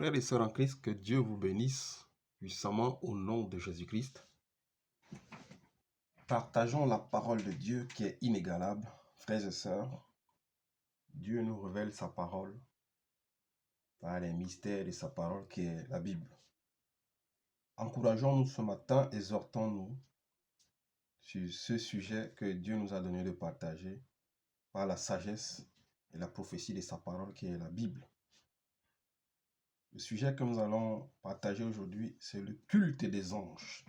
Frères et sœurs en Christ, que Dieu vous bénisse puissamment au nom de Jésus-Christ. Partageons la parole de Dieu qui est inégalable. Frères et sœurs, Dieu nous révèle sa parole par les mystères de sa parole qui est la Bible. Encourageons-nous ce matin, exhortons-nous sur ce sujet que Dieu nous a donné de partager par la sagesse et la prophétie de sa parole qui est la Bible. Le sujet que nous allons partager aujourd'hui, c'est le culte des anges.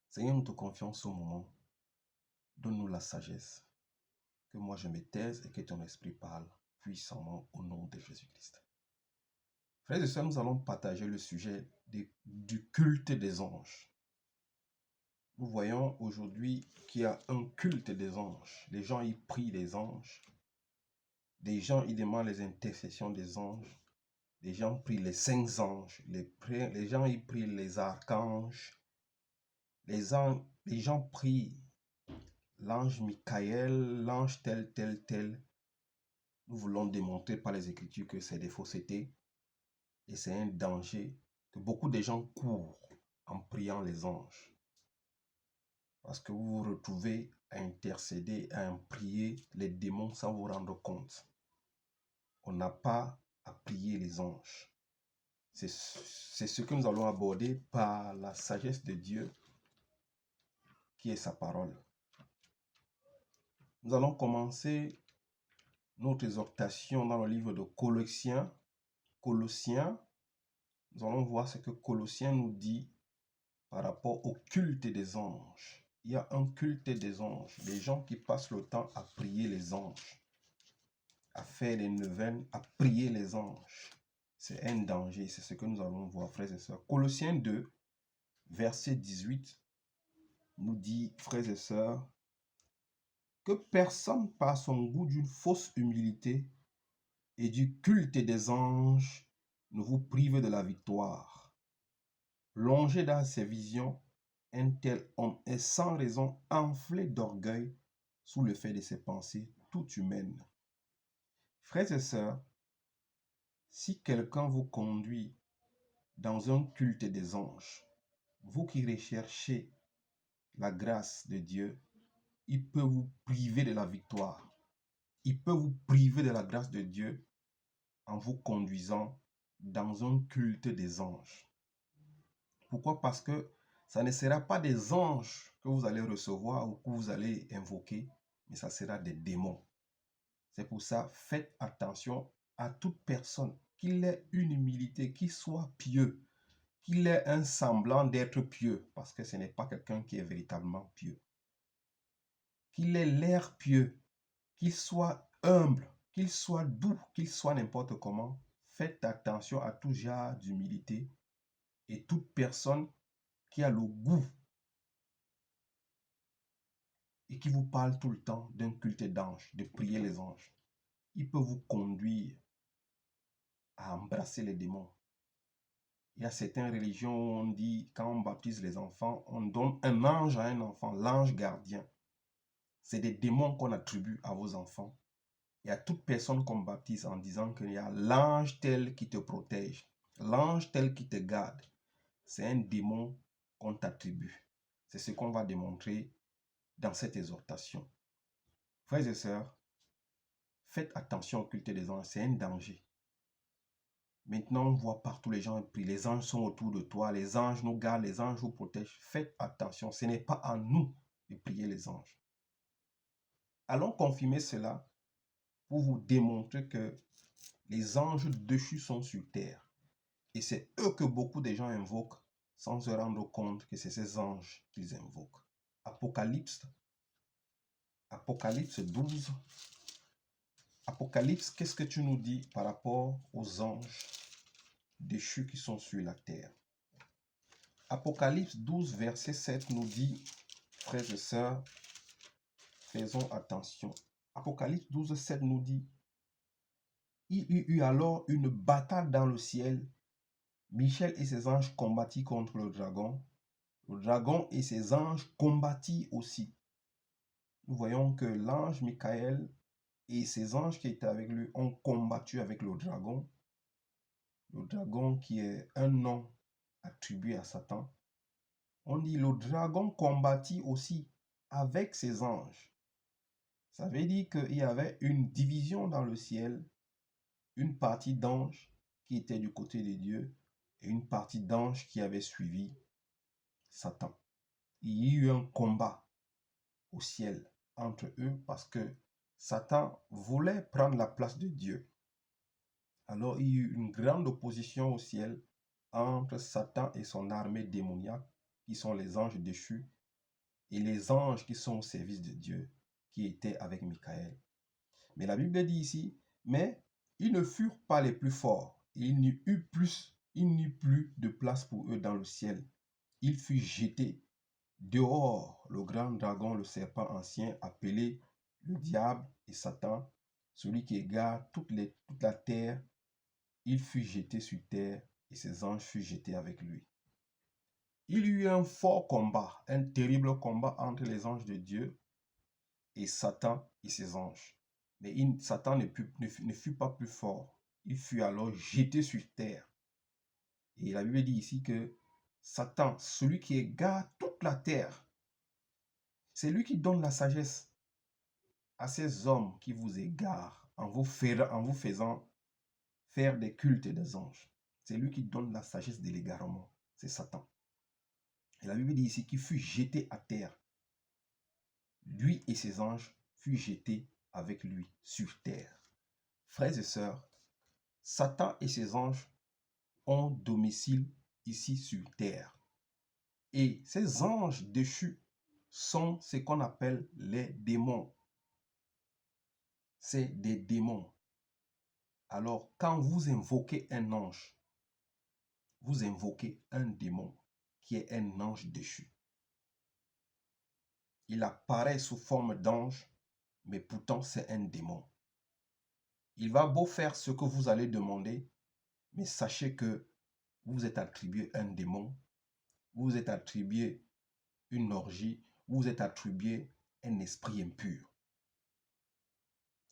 Seigneur, nous te confions ce moment. Donne-nous la sagesse, que moi je me taise et que ton esprit parle puissamment au nom de Jésus-Christ. Frères et sœurs, nous allons partager le sujet du culte des anges. Nous voyons aujourd'hui qu'il y a un culte des anges. Les gens y prient les anges. Des gens y demandent les intercessions des anges. Les gens prient les saints anges. Les gens y prient les archanges. Les gens prient l'ange Michael, l'ange tel, tel, tel. Nous voulons démontrer par les Écritures que c'est des faussetés et c'est un danger que beaucoup de gens courent en priant les anges. Parce que vous vous retrouvez à intercéder, à prier les démons sans vous rendre compte. On n'a pas à prier les anges. C'est ce que nous allons aborder par la sagesse de Dieu qui est sa parole. Nous allons commencer notre exhortation dans le livre de Colossiens. Nous allons voir ce que Colossiens nous dit par rapport au culte des anges. Il y a un culte des anges, des gens qui passent le temps à prier les anges, à faire les neuvaines, à prier les anges. C'est un danger, c'est ce que nous allons voir, frères et sœurs. Colossiens 2, verset 18, nous dit, frères et sœurs, que personne par son goût d'une fausse humilité et du culte des anges ne vous prive de la victoire. Plongé dans ses visions, un tel homme est sans raison enflé d'orgueil sous le fait de ses pensées toutes humaines. Frères et sœurs, si quelqu'un vous conduit dans un culte des anges, vous qui recherchez la grâce de Dieu, il peut vous priver de la victoire. Il peut vous priver de la grâce de Dieu en vous conduisant dans un culte des anges. Pourquoi? Parce que ça ne sera pas des anges que vous allez recevoir ou que vous allez invoquer, mais ça sera des démons. C'est pour ça, faites attention à toute personne, qu'il ait une humilité, qu'il soit pieux, qu'il ait un semblant d'être pieux, parce que ce n'est pas quelqu'un qui est véritablement pieux. Qu'il ait l'air pieux, qu'il soit humble, qu'il soit doux, qu'il soit n'importe comment. Faites attention à tout genre d'humilité et toute personne qui a le goût et qui vous parle tout le temps d'un culte d'anges, de prier les anges. Il peut vous conduire à embrasser les démons. Il y a certaines religions où on dit, quand on baptise les enfants, on donne un ange à un enfant, l'ange gardien. C'est des démons qu'on attribue à vos enfants. Il y a toute personne qu'on baptise en disant qu'il y a l'ange tel qui te protège, l'ange tel qui te garde. C'est un démon qu'on t'attribue. C'est ce qu'on va démontrer dans cette exhortation. Frères et sœurs, faites attention au culte des anges, c'est un danger. Maintenant, on voit partout les gens prient. Les anges sont autour de toi. Les anges nous gardent, les anges vous protègent. Faites attention, ce n'est pas à nous de prier les anges. Allons confirmer cela pour vous démontrer que les anges déchus sont sur terre. Et c'est eux que beaucoup de gens invoquent sans se rendre compte que c'est ces anges qu'ils invoquent. Apocalypse 12. Apocalypse, qu'est-ce que tu nous dis par rapport aux anges déchus qui sont sur la terre? Apocalypse 12, verset 7 nous dit, frères et sœurs, faisons attention. Apocalypse 12, 7 nous dit, il y eut alors une bataille dans le ciel. Michel et ses anges combattirent contre le dragon. Le dragon et ses anges combattirent aussi. Nous voyons que l'ange Michael et ses anges qui étaient avec lui ont combattu avec le dragon. Le dragon qui est un nom attribué à Satan. On dit le dragon combattit aussi avec ses anges. Ça veut dire qu'il y avait une division dans le ciel, une partie d'anges qui était du côté de Dieu et une partie d'anges qui avait suivi Satan. Il y a eu un combat au ciel entre eux parce que Satan voulait prendre la place de Dieu. Alors il y a eu une grande opposition au ciel entre Satan et son armée démoniaque, qui sont les anges déchus, et les anges qui sont au service de Dieu, qui étaient avec Michael. Mais la Bible dit ici, mais ils ne furent pas les plus forts, et il n'y eut plus de place pour eux dans le ciel. Il fut jeté dehors, le grand dragon, le serpent ancien, appelé le diable et Satan, celui qui égare toute la terre. Il fut jeté sur terre et ses anges furent jetés avec lui. Il y eut un fort combat, un terrible combat entre les anges de Dieu et Satan et ses anges. Mais Satan ne fut pas plus fort. Il fut alors jeté sur terre. Et la Bible dit ici que Satan, celui qui égare toute la terre, c'est lui qui donne la sagesse à ces hommes qui vous égarent en vous faisant faire des cultes des anges. C'est lui qui donne la sagesse de l'égarement. C'est Satan. Et la Bible dit ici qu'il fut jeté à terre. Lui et ses anges furent jetés avec lui sur terre. Frères et sœurs, Satan et ses anges ont domicile ici sur terre. Et ces anges déchus sont ce qu'on appelle les démons. C'est des démons. Alors, quand vous invoquez un ange, vous invoquez un démon qui est un ange déchu. Il apparaît sous forme d'ange, mais pourtant c'est un démon. Il va beau faire ce que vous allez demander, mais sachez que vous êtes attribué un démon, vous êtes attribué une orgie, vous êtes attribué un esprit impur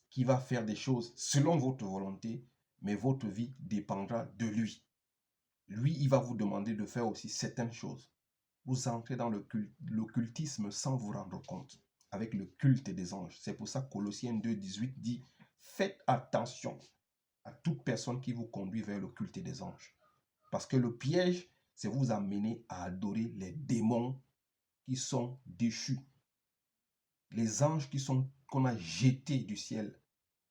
qui va faire des choses selon votre volonté, mais votre vie dépendra de lui. Lui, il va vous demander de faire aussi certaines choses. Vous entrez dans l'occultisme sans vous rendre compte, avec le culte des anges. C'est pour ça que Colossiens 2,18 dit « Faites attention à toute personne qui vous conduit vers le culte des anges. » Parce que le piège, c'est vous amener à adorer les démons qui sont déchus. Les anges qu'on a jetés du ciel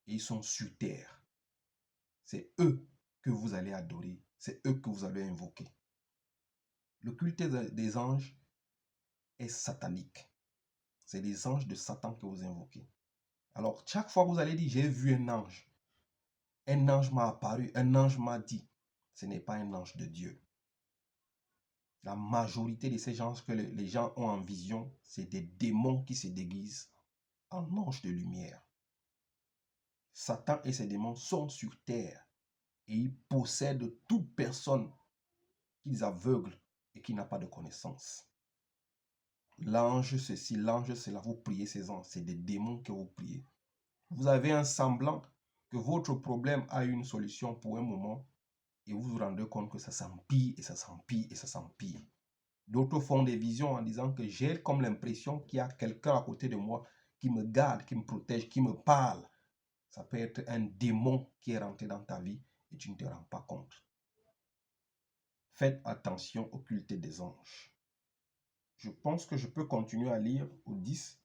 et ils sont sur terre. C'est eux que vous allez adorer. C'est eux que vous allez invoquer. Le culte des anges est satanique. C'est les anges de Satan que vous invoquez. Alors, chaque fois que vous allez dire, j'ai vu un ange m'a apparu, un ange m'a dit, ce n'est pas un ange de Dieu. La majorité de ces anges que les gens ont en vision, c'est des démons qui se déguisent en anges de lumière. Satan et ses démons sont sur terre et ils possèdent toute personne qu'ils aveuglent et qui n'a pas de connaissance. L'ange ceci, l'ange cela, vous priez ces anges, c'est des démons que vous priez. Vous avez un semblant que votre problème a une solution pour un moment et vous vous rendez compte que ça s'empire et ça s'empire et ça s'empire. D'autres font des visions en disant que j'ai comme l'impression qu'il y a quelqu'un à côté de moi qui me garde, qui me protège, qui me parle. Ça peut être un démon qui est rentré dans ta vie et tu ne te rends pas compte. Faites attention au culte des anges. Je pense que je peux continuer à lire au 10.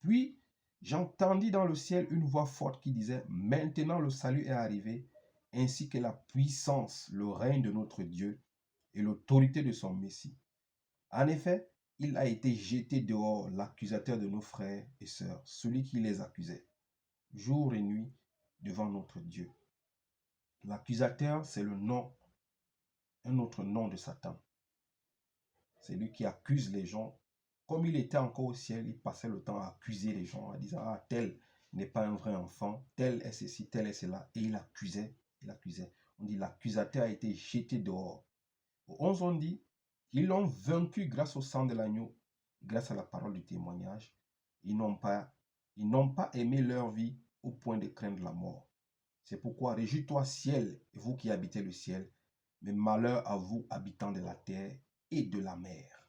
Puis, j'entendis dans le ciel une voix forte qui disait « Maintenant le salut est arrivé, ainsi que la puissance, le règne de notre Dieu et l'autorité de son Messie. En effet, il a été jeté dehors l'accusateur de nos frères et sœurs, celui qui les accusait, jour et nuit, devant notre Dieu. » L'accusateur, c'est le nom, un autre nom de Satan. C'est lui qui accuse les gens. Comme il était encore au ciel, il passait le temps à accuser les gens, en disant « Ah, tel n'est pas un vrai enfant, tel est ceci, tel est cela. » Et il accusait. On dit l'accusateur a été jeté dehors. Au 11, on dit qu'ils l'ont vaincu grâce au sang de l'agneau, grâce à la parole du témoignage. Ils n'ont pas aimé leur vie au point de craindre la mort. C'est pourquoi réjouis-toi, ciel, et vous qui habitez le ciel, mais malheur à vous, habitants de la terre et de la mer.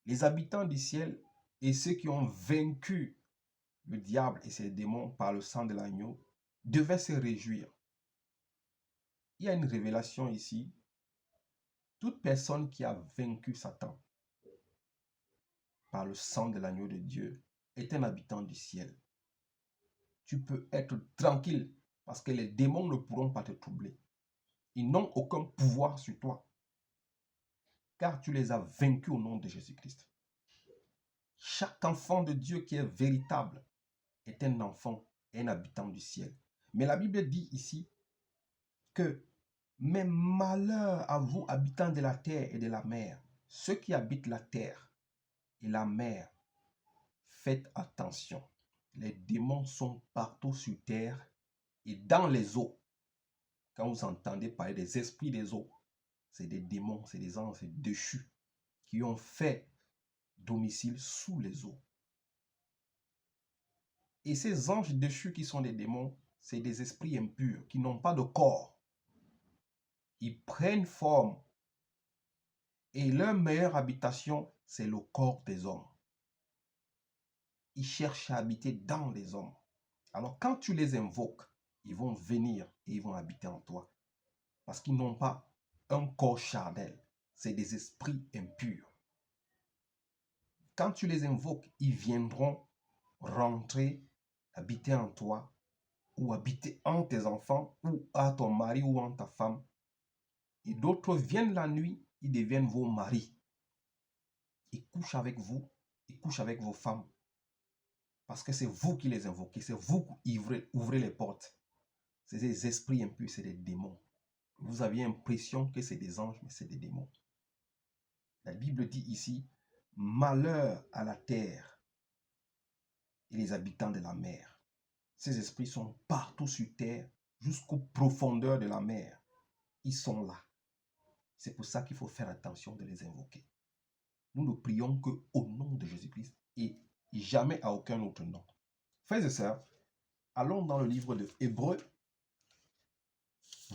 Les habitants du ciel et ceux qui ont vaincu le diable et ses démons par le sang de l'agneau devaient se réjouir. Il y a une révélation ici. Toute personne qui a vaincu Satan par le sang de l'agneau de Dieu est un habitant du ciel. Tu peux être tranquille parce que les démons ne pourront pas te troubler. Ils n'ont aucun pouvoir sur toi car tu les as vaincus au nom de Jésus-Christ. Chaque enfant de Dieu qui est véritable est un enfant et un habitant du ciel. Mais la Bible dit ici que mais malheur à vous, habitants de la terre et de la mer, ceux qui habitent la terre et la mer, faites attention. Les démons sont partout sur terre et dans les eaux. Quand vous entendez parler des esprits des eaux, c'est des démons, c'est des anges déchus qui ont fait domicile sous les eaux. Et ces anges déchus qui sont des démons, c'est des esprits impurs qui n'ont pas de corps. Ils prennent forme et leur meilleure habitation, c'est le corps des hommes. Ils cherchent à habiter dans les hommes. Alors quand tu les invoques, ils vont venir et ils vont habiter en toi. Parce qu'ils n'ont pas un corps charnel. C'est des esprits impurs. Quand tu les invoques, ils viendront rentrer, habiter en toi, ou habiter en tes enfants, ou à ton mari ou en ta femme. Et d'autres viennent la nuit, ils deviennent vos maris. Ils couchent avec vous, ils couchent avec vos femmes. Parce que c'est vous qui les invoquez, c'est vous qui ouvrez les portes. C'est des esprits impurs, c'est des démons. Vous aviez l'impression que c'est des anges, mais c'est des démons. La Bible dit ici, malheur à la terre et les habitants de la mer. Ces esprits sont partout sur terre, jusqu'aux profondeurs de la mer. Ils sont là. C'est pour ça qu'il faut faire attention de les invoquer. Nous ne prions qu'au nom de Jésus-Christ et jamais à aucun autre nom. Frères et sœurs, allons dans le livre de Hébreux.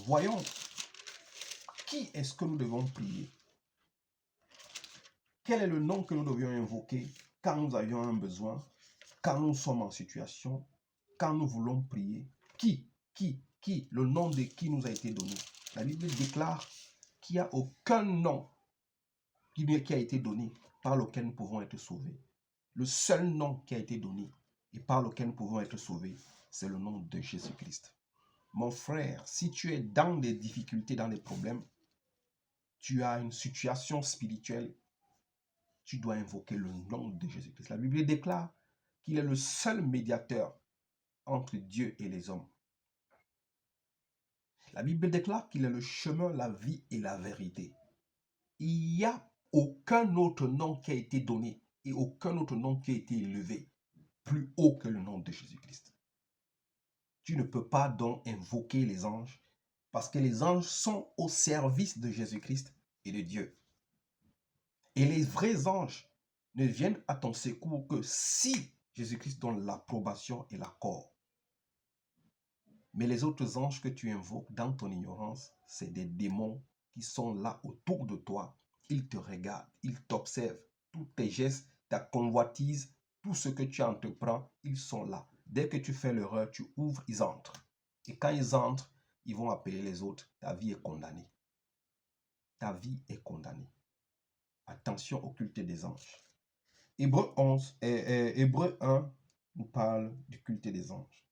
Voyons qui est-ce que nous devons prier. Quel est le nom que nous devions invoquer quand nous avions un besoin, quand nous sommes en situation, quand nous voulons prier? Qui? Le nom de qui nous a été donné? La Bible déclare qu'il n'y a aucun nom qui a été donné par lequel nous pouvons être sauvés. Le seul nom qui a été donné et par lequel nous pouvons être sauvés, c'est le nom de Jésus-Christ. Mon frère, si tu es dans des difficultés, dans des problèmes, tu as une situation spirituelle, tu dois invoquer le nom de Jésus-Christ. La Bible déclare qu'il est le seul médiateur entre Dieu et les hommes. La Bible déclare qu'il est le chemin, la vie et la vérité. Il n'y a aucun autre nom qui a été donné et aucun autre nom qui a été élevé plus haut que le nom de Jésus-Christ. Tu ne peux pas donc invoquer les anges parce que les anges sont au service de Jésus-Christ et de Dieu. Et les vrais anges ne viennent à ton secours que si Jésus-Christ donne l'approbation et l'accord. Mais les autres anges que tu invoques dans ton ignorance, c'est des démons qui sont là autour de toi. Ils te regardent, ils t'observent. Tous tes gestes, ta convoitise, tout ce que tu entreprends, ils sont là. Dès que tu fais l'erreur, tu ouvres, ils entrent. Et quand ils entrent, ils vont appeler les autres. Ta vie est condamnée. Ta vie est condamnée. Attention au culte des anges. Hébreux 1 nous parle du culte des anges.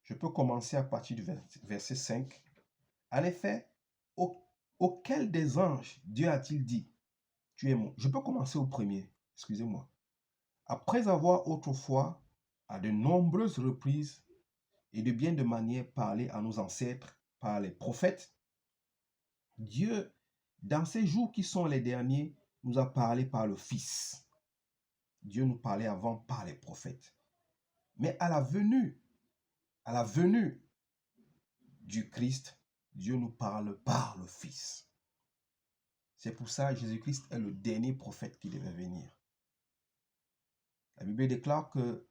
Je peux commencer à partir du verset 5. En effet, auquel des anges Dieu a-t-il dit, tu es mon... Je peux commencer au premier, excusez-moi. Après avoir autrefois, à de nombreuses reprises et de bien de manière parlé à nos ancêtres par les prophètes, Dieu, dans ces jours qui sont les derniers, nous a parlé par le Fils. Dieu nous parlait avant par les prophètes. Mais à la venue du Christ, Dieu nous parle par le Fils. C'est pour ça que Jésus-Christ est le dernier prophète qui devait venir. La Bible déclare que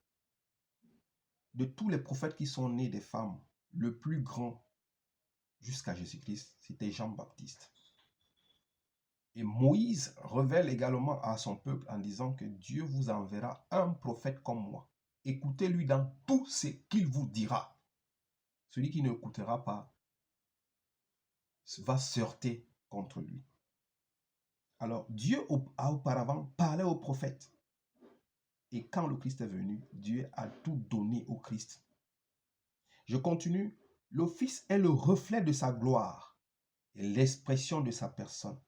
de tous les prophètes qui sont nés des femmes, le plus grand jusqu'à Jésus-Christ, c'était Jean-Baptiste. Et Moïse révèle également à son peuple en disant que Dieu vous enverra un prophète comme moi. Écoutez-lui dans tout ce qu'il vous dira. Celui qui n'écoutera pas va se heurter contre lui. Alors, Dieu a auparavant parlé aux prophètes. Et quand le Christ est venu, Dieu a tout donné au Christ. Je continue. Le Fils est le reflet de sa gloire et l'expression de sa personne.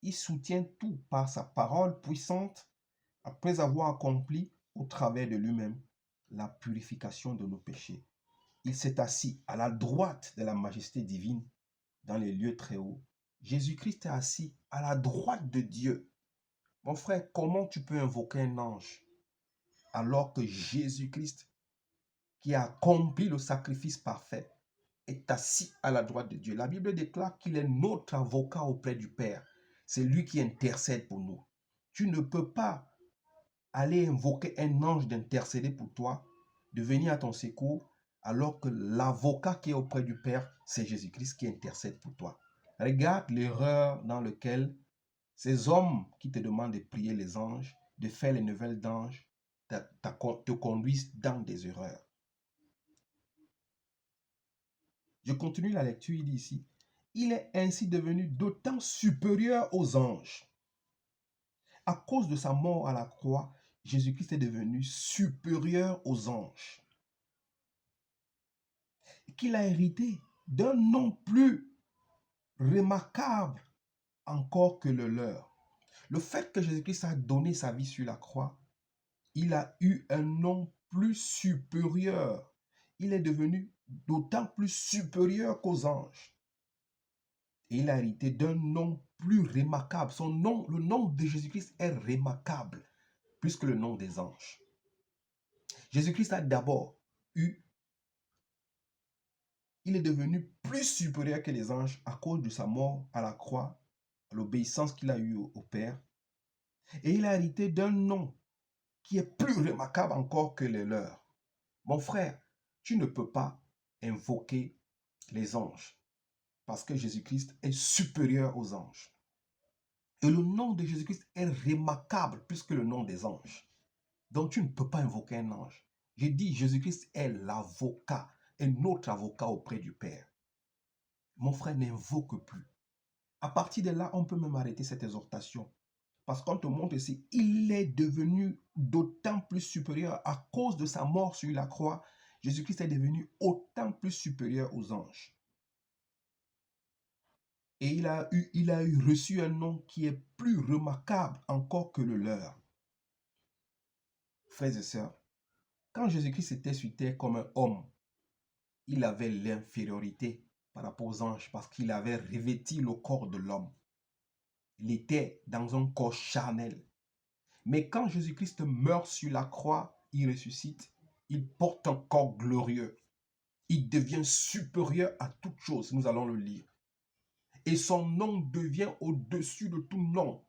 Il soutient tout par sa parole puissante après avoir accompli au travers de lui-même la purification de nos péchés. Il s'est assis à la droite de la majesté divine dans les lieux très hauts. Jésus-Christ est assis à la droite de Dieu. Mon frère, comment tu peux invoquer un ange alors que Jésus-Christ, qui a accompli le sacrifice parfait, est assis à la droite de Dieu? La Bible déclare qu'il est notre avocat auprès du Père. C'est lui qui intercède pour nous. Tu ne peux pas aller invoquer un ange d'intercéder pour toi, de venir à ton secours, alors que l'avocat qui est auprès du Père, c'est Jésus-Christ qui intercède pour toi. Regarde l'erreur dans laquelle ces hommes qui te demandent de prier les anges, de faire les nouvelles d'anges, te conduisent dans des erreurs. Je continue la lecture, il dit ici, il est ainsi devenu d'autant supérieur aux anges. À cause de sa mort à la croix, Jésus-Christ est devenu supérieur aux anges. Qu'il a hérité d'un nom plus remarquable encore que le leur. Le fait que Jésus-Christ a donné sa vie sur la croix, il a eu un nom plus supérieur. Il est devenu d'autant plus supérieur qu'aux anges. Et il a hérité d'un nom plus remarquable. Son nom, le nom de Jésus-Christ est remarquable plus que le nom des anges. Jésus-Christ a d'abord eu, il est devenu plus supérieur que les anges à cause de sa mort à la croix, l'obéissance qu'il a eue au Père. Et il a hérité d'un nom qui est plus remarquable encore que les leurs. Mon frère, tu ne peux pas invoquer les anges parce que Jésus-Christ est supérieur aux anges. Et le nom de Jésus-Christ est remarquable plus que le nom des anges. Donc tu ne peux pas invoquer un ange. J'ai dit, Jésus-Christ est l'avocat, et notre avocat auprès du Père. Mon frère, n'invoque plus. À partir de là, on peut même arrêter cette exhortation. Parce qu'on te montre ici, il est devenu d'autant plus supérieur à cause de sa mort sur la croix. Jésus-Christ est devenu autant plus supérieur aux anges. Et il a reçu un nom qui est plus remarquable encore que le leur. Frères et sœurs, quand Jésus-Christ était sur terre comme un homme, il avait l'infériorité par rapport aux anges parce qu'il avait revêtu le corps de l'homme. Il était dans un corps charnel. Mais quand Jésus-Christ meurt sur la croix, il ressuscite, il porte un corps glorieux. Il devient supérieur à toute chose. Nous allons le lire. Et son nom devient au-dessus de tout nom.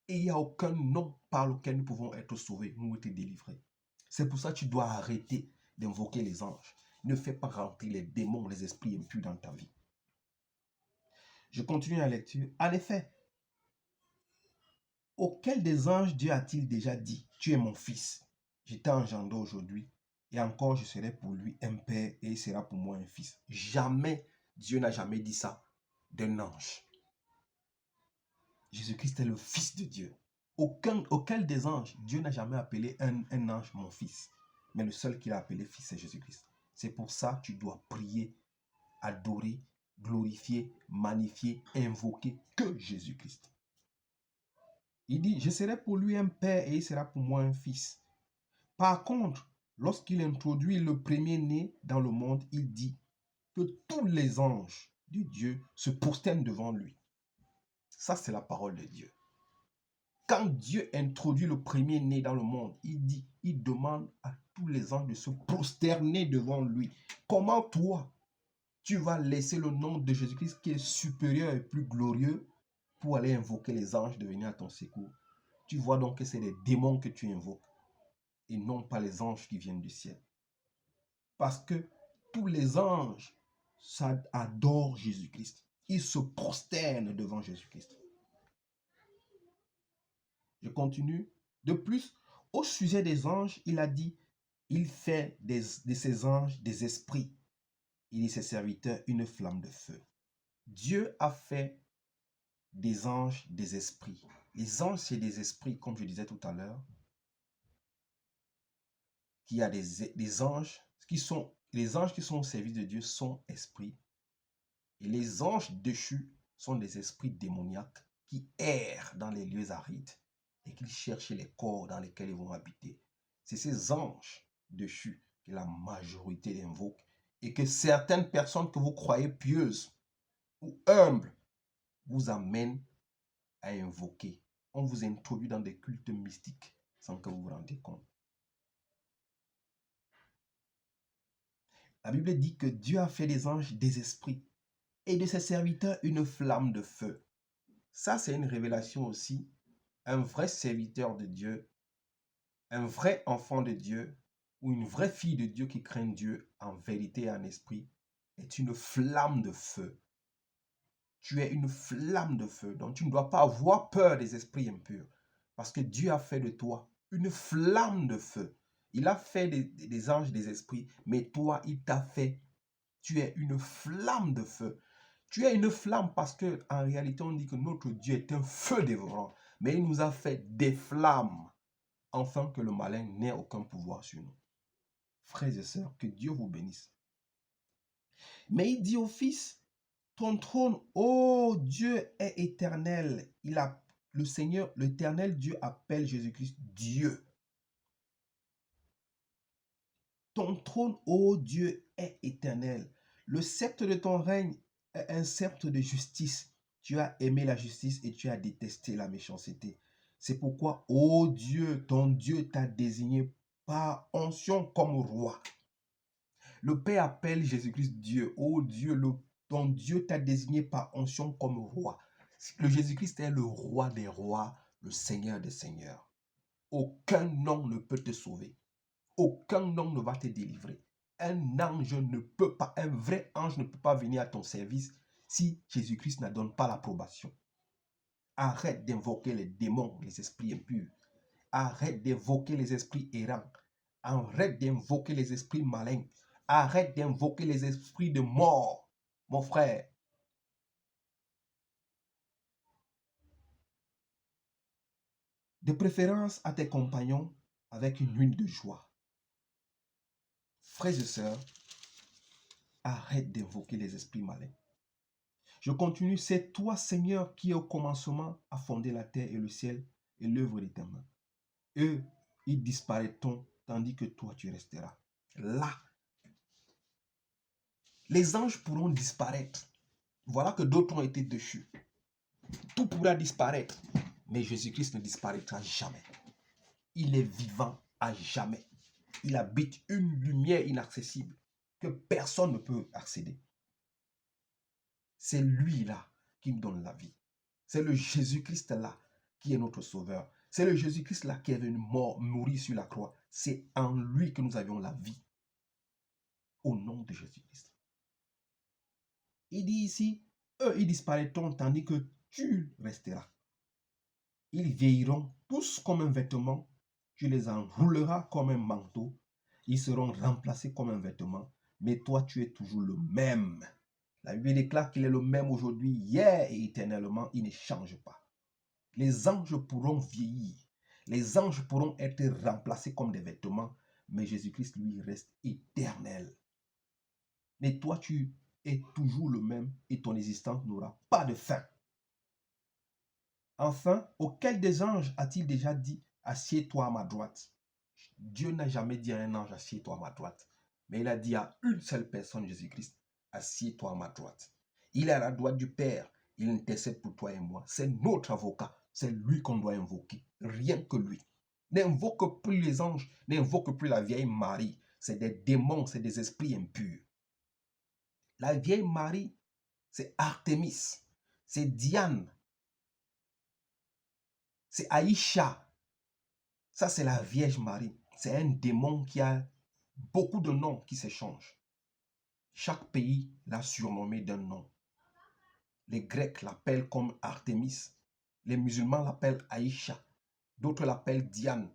Et il n'y a aucun nom par lequel nous pouvons être sauvés, nous être délivrés. C'est pour ça que tu dois arrêter d'invoquer les anges. Ne fais pas rentrer les démons, les esprits impurs dans ta vie. Je continue la lecture. En effet, auquel des anges Dieu a-t-il déjà dit, tu es mon fils, je t'ai engendré aujourd'hui, et encore je serai pour lui un père, et il sera pour moi un fils. Jamais, Dieu n'a jamais dit ça d'un ange. Jésus-Christ est le fils de Dieu. Auquel des anges, Dieu n'a jamais appelé un ange mon fils. Mais le seul qu'il a appelé fils, c'est Jésus-Christ. C'est pour ça que tu dois prier, adorer, glorifier, magnifier, invoquer que Jésus-Christ. Il dit, je serai pour lui un père et il sera pour moi un fils. Par contre, lorsqu'il introduit le premier-né dans le monde, il dit que tous les anges de Dieu se prosternent devant lui. Ça, c'est la parole de Dieu. Quand Dieu introduit le premier-né dans le monde, il demande à tous les anges de se prosterner devant lui. Comment toi, tu vas laisser le nom de Jésus-Christ qui est supérieur et plus glorieux pour aller invoquer les anges de venir à ton secours? Tu vois donc que c'est les démons que tu invoques et non pas les anges qui viennent du ciel. Parce que tous les anges adorent Jésus-Christ. Ils se prosternent devant Jésus-Christ. Je continue. De plus, au sujet des anges, il a dit, il fait de ses anges des esprits. Il dit ses serviteurs une flamme de feu. Dieu a fait des anges des esprits. Les anges, c'est des esprits, comme je disais tout à l'heure, qui a des anges qui sont, les anges qui sont au service de Dieu sont esprits. Et les anges déchus sont des esprits démoniaques qui errent dans les lieux arides et qui cherchent les corps dans lesquels ils vont habiter. C'est ces anges déchus que la majorité invoque et que certaines personnes que vous croyez pieuses ou humbles vous amènent à invoquer. On vous introduit dans des cultes mystiques sans que vous vous rendiez compte. La Bible dit que Dieu a fait des anges des esprits et de ses serviteurs une flamme de feu. Ça, c'est une révélation aussi. Un vrai serviteur de Dieu, un vrai enfant de Dieu ou une vraie fille de Dieu qui craint Dieu en vérité et en esprit est une flamme de feu. Tu es une flamme de feu, donc tu ne dois pas avoir peur des esprits impurs parce que Dieu a fait de toi une flamme de feu. Il a fait des anges des esprits, mais toi, il t'a fait. Tu es une flamme de feu. Tu es une flamme parce que en réalité, on dit que notre Dieu est un feu dévorant, mais il nous a fait des flammes afin que le malin n'ait aucun pouvoir sur nous. Frères et sœurs, que Dieu vous bénisse. Mais il dit au Fils, ton trône, ô Dieu, est éternel. Le Seigneur, l'éternel Dieu appelle Jésus-Christ Dieu. Ton trône, ô Dieu, est éternel. Le sceptre de ton règne est un sceptre de justice. Tu as aimé la justice et tu as détesté la méchanceté. C'est pourquoi, ô Dieu, ton Dieu t'a désigné par onction comme roi. Le Père appelle Jésus-Christ Dieu. Ô Dieu, ton Dieu t'a désigné par onction comme roi. Le Jésus-Christ est le roi des rois, le Seigneur des seigneurs. Aucun nom ne peut te sauver. Aucun nom ne va te délivrer. Un ange ne peut pas, un vrai ange ne peut pas venir à ton service si Jésus-Christ ne donne pas l'approbation. Arrête d'invoquer les démons, les esprits impurs. Arrête d'invoquer les esprits errants. Arrête d'invoquer les esprits malins. Arrête d'invoquer les esprits de mort, mon frère. De préférence à tes compagnons avec une huile de joie. Frères et sœurs, arrête d'invoquer les esprits malins. Je continue, c'est toi, Seigneur, qui au commencement a fondé la terre et le ciel et l'œuvre de tes mains. Eux, ils disparaîtront, tandis que toi, tu resteras. Là, les anges pourront disparaître. Voilà que d'autres ont été déchus. Tout pourra disparaître, mais Jésus-Christ ne disparaîtra jamais. Il est vivant à jamais. Il habite une lumière inaccessible que personne ne peut accéder. C'est lui-là qui nous donne la vie. C'est le Jésus-Christ-là qui est notre sauveur. C'est le Jésus-Christ-là qui est venu mourir sur la croix. C'est en lui que nous avions la vie. Au nom de Jésus-Christ. Il dit ici, eux, ils disparaîtront tandis que tu resteras. Ils vieilliront tous comme un vêtement. Tu les enrouleras comme un manteau. Ils seront remplacés comme un vêtement. Mais toi, tu es toujours le même. La Bible déclare qu'il est le même aujourd'hui, hier et éternellement. Il ne change pas. Les anges pourront vieillir. Les anges pourront être remplacés comme des vêtements. Mais Jésus-Christ, lui, reste éternel. Mais toi, tu es toujours le même et ton existence n'aura pas de fin. Enfin, auquel des anges a-t-il déjà dit, assieds-toi à ma droite? Dieu n'a jamais dit à un ange, assieds-toi à ma droite. Mais il a dit à une seule personne, Jésus-Christ, assieds-toi à ma droite. Il est à la droite du Père. Il intercède pour toi et moi. C'est notre avocat. C'est lui qu'on doit invoquer. Rien que lui. N'invoque plus les anges. N'invoque plus la vieille Marie. C'est des démons, c'est des esprits impurs. La vieille Marie, c'est Artémis. C'est Diane. C'est Aïcha. Ça, c'est la Vierge Marie. C'est un démon qui a beaucoup de noms qui s'échangent. Chaque pays l'a surnommé d'un nom. Les Grecs l'appellent comme Artémis. Les musulmans l'appellent Aïcha. D'autres l'appellent Diane.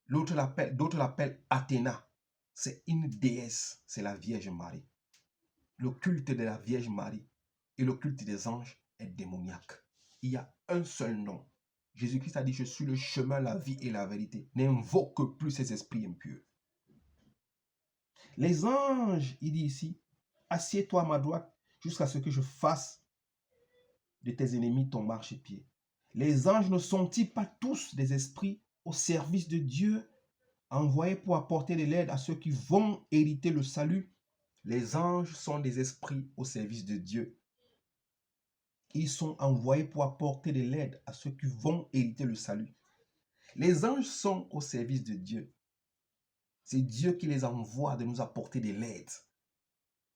D'autres l'appellent Athéna. C'est une déesse, c'est la Vierge Marie. Le culte de la Vierge Marie et le culte des anges est démoniaque. Il y a un seul nom. Jésus-Christ a dit, je suis le chemin, la vie et la vérité. N'invoque plus ces esprits impurs. Les anges, il dit ici, assieds-toi à ma droite jusqu'à ce que je fasse de tes ennemis ton marchepied. Les anges ne sont-ils pas tous des esprits au service de Dieu, envoyés pour apporter de l'aide à ceux qui vont hériter le salut? Les anges sont des esprits au service de Dieu. Ils sont envoyés pour apporter de l'aide à ceux qui vont hériter le salut. Les anges sont au service de Dieu. C'est Dieu qui les envoie de nous apporter de l'aide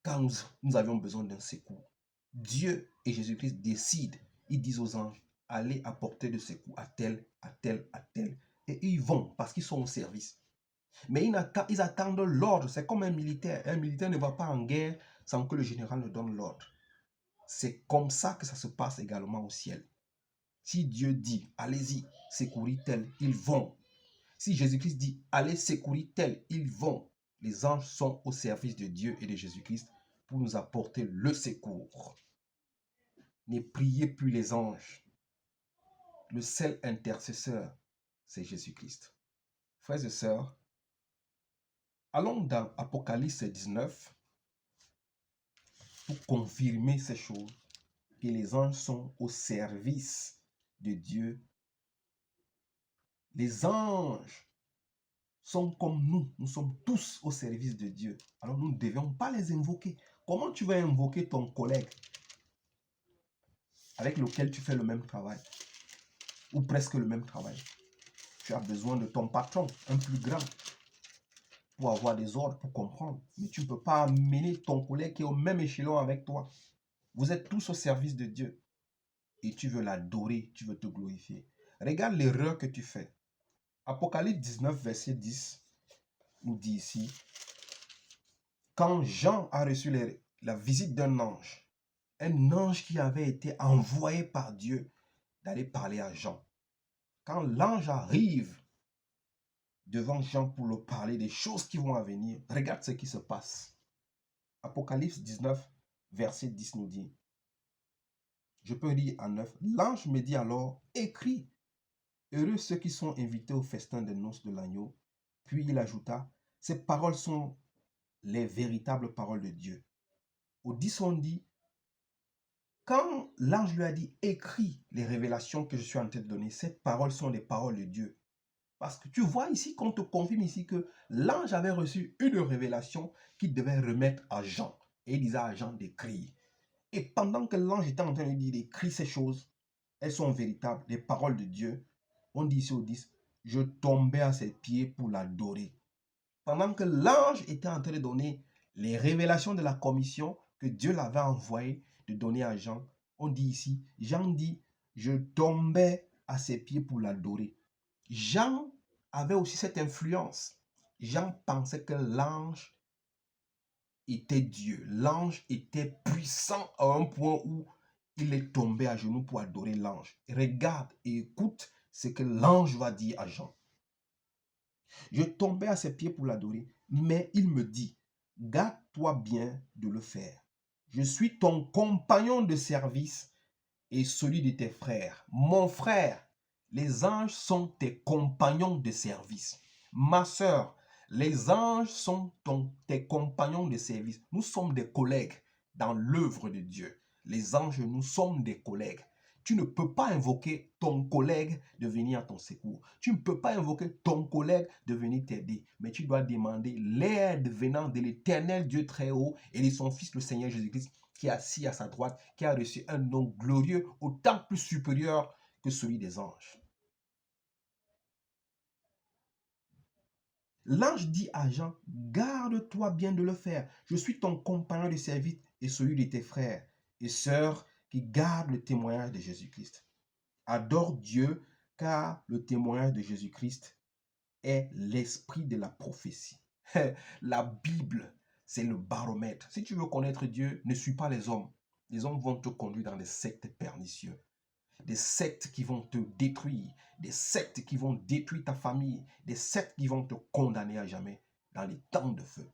quand nous avions besoin d'un secours. Dieu et Jésus-Christ décident. Ils disent aux anges, allez apporter de secours à tel, à tel, à tel. Et ils vont parce qu'ils sont au service. Mais ils attendent l'ordre. C'est comme un militaire. Un militaire ne va pas en guerre sans que le général ne donne l'ordre. C'est comme ça que ça se passe également au ciel. Si Dieu dit, allez-y, secourir tel, ils vont. Si Jésus-Christ dit, allez secourir tel, ils vont. Les anges sont au service de Dieu et de Jésus-Christ pour nous apporter le secours. Ne priez plus les anges. Le seul intercesseur, c'est Jésus-Christ. Frères et sœurs, allons dans Apocalypse 19 pour confirmer ces choses, que les anges sont au service de Dieu. Les anges sont comme nous sommes tous au service de Dieu. Alors nous ne devions pas les invoquer. Comment tu vas invoquer ton collègue avec lequel tu fais le même travail ou presque le même travail? Tu as besoin de ton patron, un plus grand, pour avoir des ordres, pour comprendre. Mais tu ne peux pas amener ton collègue qui est au même échelon avec toi. Vous êtes tous au service de Dieu. Et tu veux l'adorer, tu veux te glorifier. Regarde l'erreur que tu fais. Apocalypse 19, verset 10, nous dit ici, quand Jean a reçu la visite d'un ange qui avait été envoyé par Dieu d'aller parler à Jean. Quand l'ange arrive devant Jean pour lui parler des choses qui vont venir, regarde ce qui se passe. Apocalypse 19, verset 10 nous dit, je peux lire en 9, l'ange me dit alors, écris, heureux ceux qui sont invités au festin des noces de l'agneau. Puis il ajouta, ces paroles sont les véritables paroles de Dieu. Au 10, on dit, quand l'ange lui a dit, écris les révélations que je suis en train de donner, ces paroles sont les paroles de Dieu. Parce que tu vois ici, qu'on te confirme ici que l'ange avait reçu une révélation qu'il devait remettre à Jean. Et il disait à Jean d'écrire. Et pendant que l'ange était en train de dire d'écrire ces choses, elles sont véritables, les paroles de Dieu. On dit ici au 10, je tombais à ses pieds pour l'adorer. Pendant que l'ange était en train de donner les révélations de la commission que Dieu l'avait envoyé de donner à Jean, on dit ici, Jean dit, je tombais à ses pieds pour l'adorer. Jean avait aussi cette influence. Jean pensait que l'ange était Dieu. L'ange était puissant à un point où il est tombé à genoux pour adorer l'ange. Regarde et écoute ce que l'ange va dire à Jean. Je tombais à ses pieds pour l'adorer, mais il me dit, garde-toi bien de le faire. Je suis ton compagnon de service et celui de tes frères. Mon frère, les anges sont tes compagnons de service. Ma sœur, les anges sont tes compagnons de service. Nous sommes des collègues dans l'œuvre de Dieu. Les anges, nous sommes des collègues. Tu ne peux pas invoquer ton collègue de venir à ton secours. Tu ne peux pas invoquer ton collègue de venir t'aider. Mais tu dois demander l'aide venant de l'Éternel Dieu très haut et de son Fils le Seigneur Jésus-Christ qui est assis à sa droite, qui a reçu un nom glorieux autant plus supérieur que celui des anges. L'ange dit à Jean, garde-toi bien de le faire. Je suis ton compagnon de service et celui de tes frères et sœurs qui gardent le témoignage de Jésus-Christ. Adore Dieu car le témoignage de Jésus-Christ est l'esprit de la prophétie. La Bible, c'est le baromètre. Si tu veux connaître Dieu, ne suis pas les hommes. Les hommes vont te conduire dans des sectes pernicieuses. Des sectes qui vont te détruire. Des sectes qui vont détruire ta famille. Des sectes qui vont te condamner à jamais dans les temps de feu.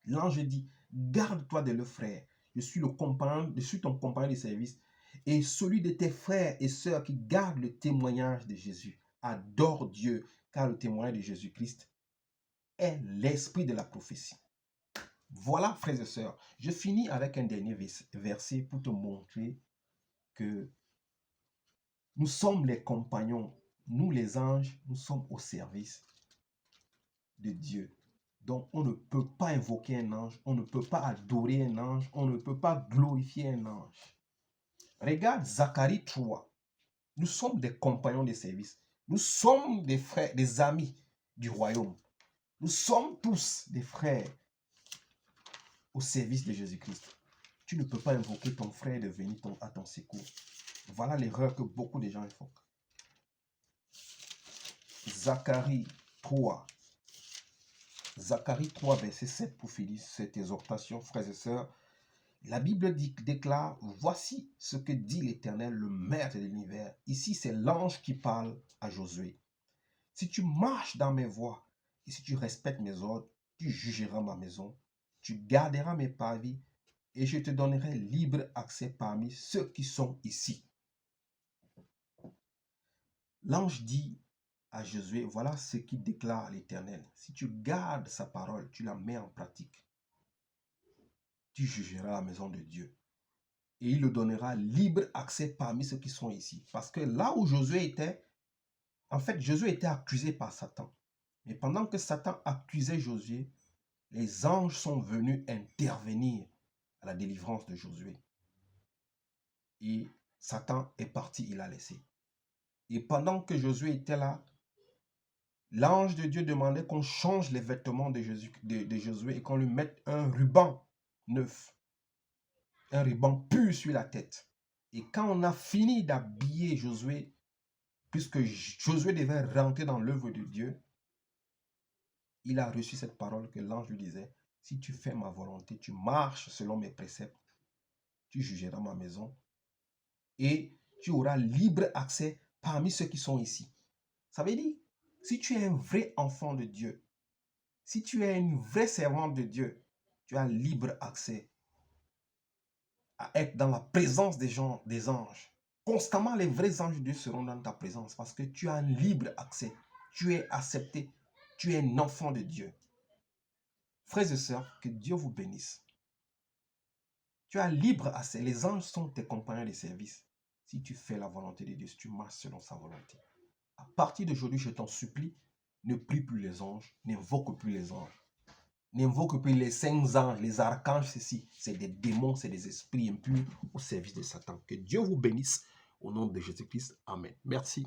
L'ange dit, garde-toi de le frère. Je suis ton compagnon de service et celui de tes frères et sœurs qui gardent le témoignage de Jésus. Adore Dieu, car le témoignage de Jésus-Christ est l'esprit de la prophétie. Voilà, frères et sœurs, je finis avec un dernier verset pour te montrer que nous sommes les compagnons, nous les anges, nous sommes au service de Dieu. Donc, on ne peut pas invoquer un ange, on ne peut pas adorer un ange, on ne peut pas glorifier un ange. Regarde Zacharie 3. Nous sommes des compagnons de service. Nous sommes des frères, des amis du royaume. Nous sommes tous des frères au service de Jésus-Christ. Tu ne peux pas invoquer ton frère de venir à ton secours. Voilà l'erreur que beaucoup de gens font. Zacharie 3. Zacharie 3, verset 7 pour finir cette exhortation, frères et sœurs. La Bible déclare, voici ce que dit l'Éternel, le maître de l'univers. Ici, c'est l'ange qui parle à Josué. Si tu marches dans mes voies et si tu respectes mes ordres, tu jugeras ma maison, tu garderas mes parvis et je te donnerai libre accès parmi ceux qui sont ici. L'ange dit à Josué, voilà ce qu'il déclare à l'Éternel. Si tu gardes sa parole, tu la mets en pratique, tu jugeras la maison de Dieu. Et il le donnera libre accès parmi ceux qui sont ici. Parce que là où Josué était, en fait, Josué était accusé par Satan. Mais pendant que Satan accusait Josué, les anges sont venus intervenir à la délivrance de Josué. Et Satan est parti, il a laissé. Et pendant que Josué était là, l'ange de Dieu demandait qu'on change les vêtements de Josué et qu'on lui mette un ruban neuf, un ruban pur sur la tête. Et quand on a fini d'habiller Josué, puisque Josué devait rentrer dans l'œuvre de Dieu, il a reçu cette parole que l'ange lui disait, si tu fais ma volonté, tu marches selon mes préceptes, tu jugeras ma maison et tu auras libre accès parmi ceux qui sont ici. Ça veut dire, si tu es un vrai enfant de Dieu, si tu es une vraie servante de Dieu, tu as libre accès à être dans la présence des anges. Constamment, les vrais anges de Dieu seront dans ta présence parce que tu as un libre accès. Tu es accepté. Tu es un enfant de Dieu. Frères et sœurs, que Dieu vous bénisse. Tu as libre accès. Les anges sont tes compagnons de service. Si tu fais la volonté de Dieu, si tu marches selon sa volonté. À partir d'aujourd'hui, je t'en supplie, ne prie plus les anges, n'invoque plus les anges. N'invoque plus les saints anges, les archanges, ceci. C'est des démons, c'est des esprits impurs au service de Satan. Que Dieu vous bénisse au nom de Jésus-Christ. Amen. Merci.